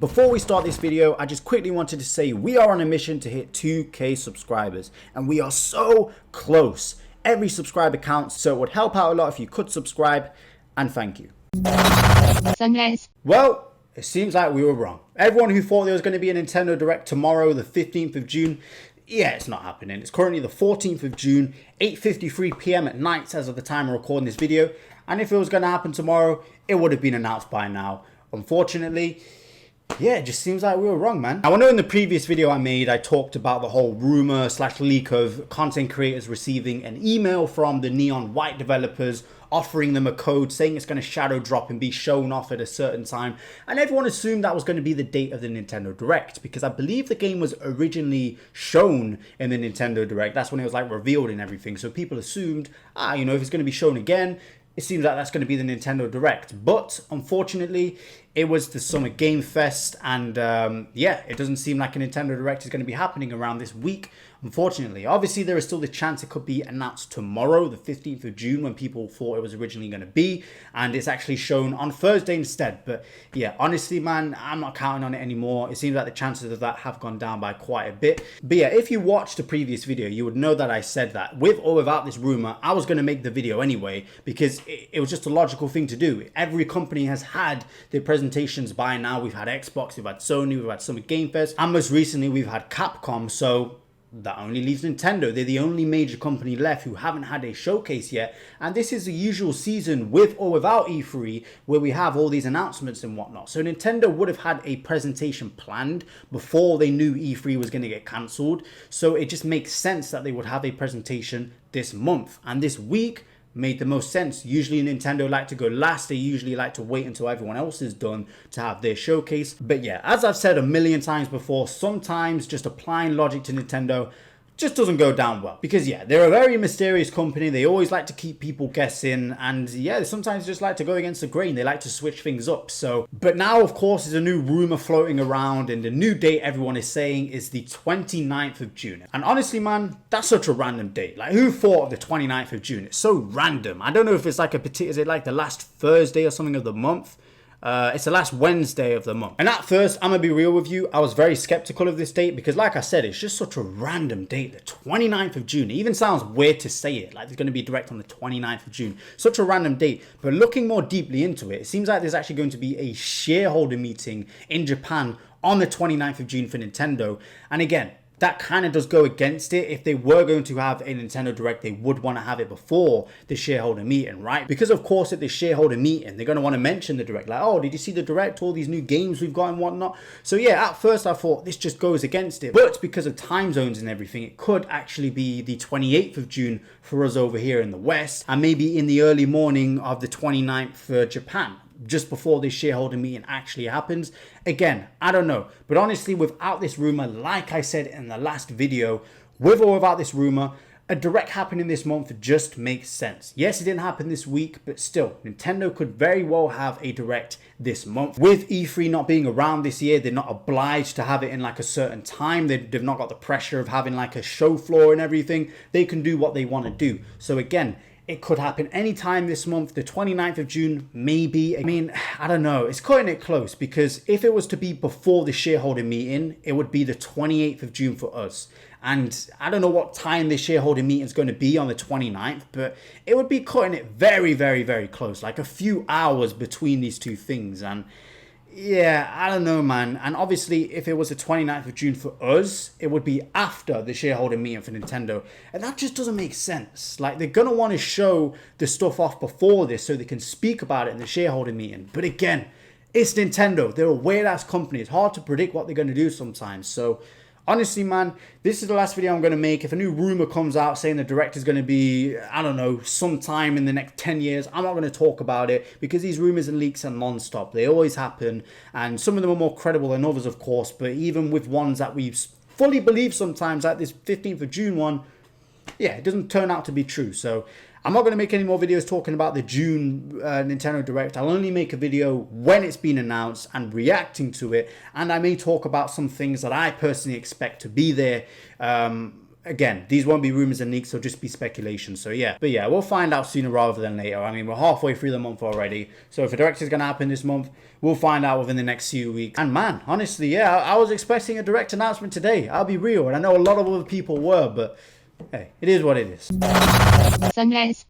Before we start this video, I just quickly wanted to say we are on a mission to hit 2K subscribers, and we are so close. Every subscriber counts, so it would help out a lot if you could subscribe, and thank you. Sunrise. Well, it seems like we were wrong. Everyone who thought there was going to be a Nintendo Direct tomorrow, the 15th of June, yeah, it's not happening. It's currently the 14th of June, 8:53 p.m. at night as of the time of recording this video. And if it was going to happen tomorrow, it would have been announced by now. Unfortunately, yeah, it just seems like we were wrong, man. Now, I know in the previous video I made, I talked about the whole rumor / leak of content creators receiving an email from the Neon White developers offering them a code saying it's going to shadow drop and be shown off at a certain time. And everyone assumed that was going to be the date of the Nintendo Direct, because I believe the game was originally shown in the Nintendo Direct. That's when it was like revealed and everything. So people assumed, if it's going to be shown again, it seems like that's going to be the Nintendo Direct. But unfortunately, it was the Summer Game Fest, and it doesn't seem like a Nintendo Direct is going to be happening around this week, unfortunately. Obviously, there is still the chance it could be announced tomorrow, the 15th of June, when people thought it was originally going to be, and it's actually shown on Thursday instead. But yeah, honestly, man, I'm not counting on it anymore. It seems like the chances of that have gone down by quite a bit. But yeah, if you watched the previous video, you would know that I said that with or without this rumor, I was going to make the video anyway, because it was just a logical thing to do. Every company has had their presentations by now. We've had Xbox, we've had Sony, we've had Summer Game Fest, and most recently we've had Capcom. So that only leaves Nintendo. They're the only major company left who haven't had a showcase yet. And this is the usual season with or without E3 where we have all these announcements and whatnot. So Nintendo would have had a presentation planned before they knew E3 was going to get cancelled. So it just makes sense that they would have a presentation this month. And this week made the most sense. Usually Nintendo like to go last. They usually like to wait until everyone else is done to have their showcase. But yeah, as I've said a million times before, sometimes just applying logic to Nintendo just doesn't go down well. Because yeah, they're a very mysterious company. They always like to keep people guessing. And yeah, they sometimes just like to go against the grain. They like to switch things up. So, but now of course there's a new rumor floating around, and the new date everyone is saying is the 29th of June. And honestly, man, that's such a random date. Like, who thought of the 29th of June? It's so random. I don't know if it's like is it like the last Thursday or something of the month? It's the last Wednesday of the month. And at first, I'm going to be real with you, I was very skeptical of this date because, like I said, it's just such a random date. The 29th of June. It even sounds weird to say it. Like, there's going to be a Direct on the 29th of June. Such a random date. But looking more deeply into it, it seems like there's actually going to be a shareholder meeting in Japan on the 29th of June for Nintendo. And again, that kind of does go against it. If they were going to have a Nintendo Direct, they would want to have it before the shareholder meeting, right? Because of course at the shareholder meeting, they're going to want to mention the Direct. Like, oh, did you see the Direct? All these new games we've got and whatnot. So yeah, at first I thought this just goes against it. But because of time zones and everything, it could actually be the 28th of June for us over here in the West. And maybe in the early morning of the 29th for Japan, just before this shareholder meeting actually happens. Again, I don't know. But honestly, without this rumor, like I said in the last video, with or without this rumor, a Direct happening this month just makes sense. Yes, it didn't happen this week, but still, Nintendo could very well have a Direct this month. With E3 not being around this year, they're not obliged to have it in like a certain time. They've not got the pressure of having like a show floor and everything. They can do what they want to do. So again, it could happen anytime this month. The 29th of June, maybe. I mean, I don't know. It's cutting it close, because if it was to be before the shareholder meeting, it would be the 28th of June for us. And I don't know what time the shareholder meeting is going to be on the 29th, but it would be cutting it very, very, very close. Like a few hours between these two things. And yeah, I don't know, man. And obviously, if it was the 29th of June for us, it would be after the shareholder meeting for Nintendo. And that just doesn't make sense. Like, they're going to want to show the stuff off before this so they can speak about it in the shareholder meeting. But again, it's Nintendo. They're a weird-ass company. It's hard to predict what they're going to do sometimes. So honestly, man, this is the last video I'm going to make. If a new rumor comes out saying the Direct is going to be, I don't know, sometime in the next 10 years, I'm not going to talk about it, because these rumors and leaks are non-stop. They always happen, and some of them are more credible than others, of course, but even with ones that we fully believe sometimes, like this 15th of June one, yeah, it doesn't turn out to be true. So I'm not going to make any more videos talking about the June Nintendo Direct. I'll only make a video when it's been announced and reacting to it. And I may talk about some things that I personally expect to be there again, these won't be rumors and leaks, they'll just be speculation. So yeah, but yeah, we'll find out sooner rather than later. I mean, we're halfway through the month already. So if a director's going to happen this month, we'll find out within the next few weeks. And man, honestly, yeah, I was expecting a direct announcement today. I'll be real. And I know a lot of other people were, but hey, it is what it is. Sunrise.